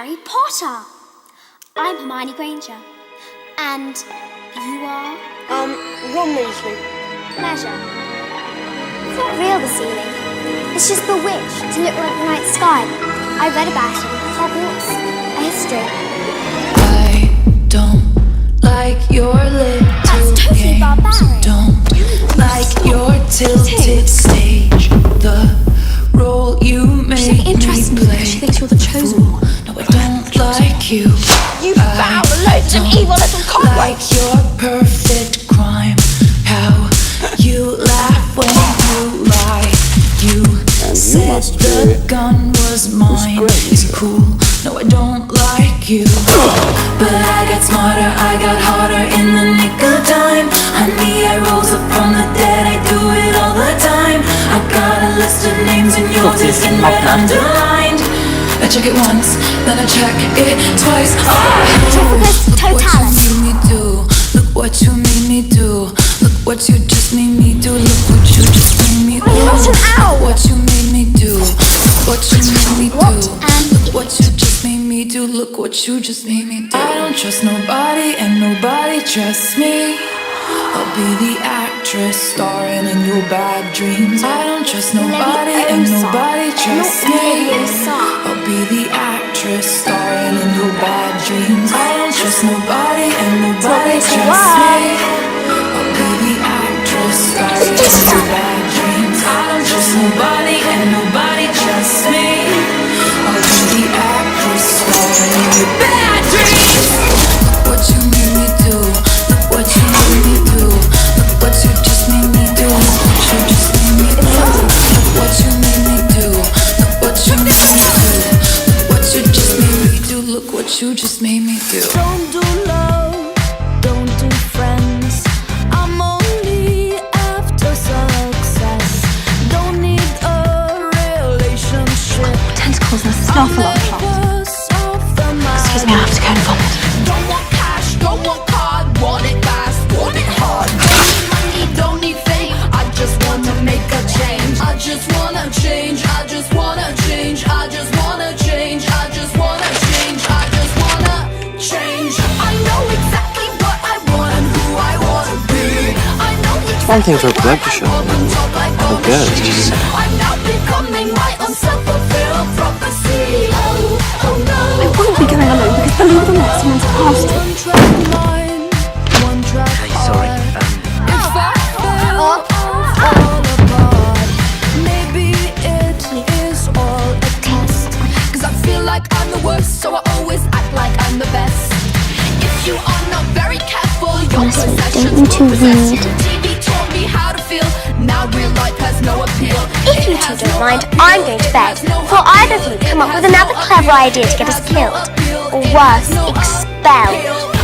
Harry Potter. I'm Hermione Granger. And you are? Ron Weasley. Pleasure. It's not real, the ceiling. It's just bewitched to look like the night sky. I read about it in Hogwarts, a history. I don't like your little That's totally games. barbaric. Don't like your tilted stage. The role you make me play. She thinks you're the chosen one. No, I don't like you. You foul, loathsome, evil little cockroach. Like your perfect crime. How you laugh when you lie. You said the gun was mine. Is it cool? No, I don't like you. But I got smarter, I got harder in the nick of time. Honey, I rose up from the dead, I do it all the time. I got a list of names and yours is in red underlined. I check it once, then I check it twice. Look what you made me do. Look what you made me do. Look what you just made me do. Look what you just made me do. Look what you made me do. Look what you made me do. Look what you just made me do. Look what you just made me do. I don't trust nobody and nobody trusts me. I'll be the actress starring in your bad dreams. I don't trust nobody and nobody trusts me. I'll be the actress starring in your bad dreams. I don't trust nobody and nobody trusts me. I'll be the actress starring in your bad dreams. I don't trust nobody and nobody trusts me. I'll be the actress starring in your bad dreams. Look what you made me do. Look what you made me do. Look what you just made me do. Look what you just made me do. Look what you made me do. Look what you made me do. Look what you just made me do. Look what you just made me do. Don't do love, don't do friends. I'm only after success. Don't need a relationship. Tentacles and snuffle on class. Excuse me, I have to go and vomit. Don't want cash, don't want card, want it fast, want it hard. Don't need money, don't need fame. I just wanna make a change. I just wanna change. I just wanna change. I just wanna change. I just wanna change. I just wanna change. I know exactly what I want and who I wanna be. I know exactly One thing for a bloke to show, for girls to say. I'm now becoming my own self-fulfilled prophecy. Oh no. I wouldn't be going alone because believe it or not, someone's past it. One track mind, one track Sorry, If I fail, I'll fall apart. Maybe it is all a test. Cause I feel like I'm the worst, so I always act like I'm the best. If you are not very careful, your Honestly, possessions don't you will possess read? you. TV taught me how to feel. Now real life has no appeal. If you two don't mind, I'm going to bed. For either of you come up with another clever idea to get us killed. Or worse, expelled.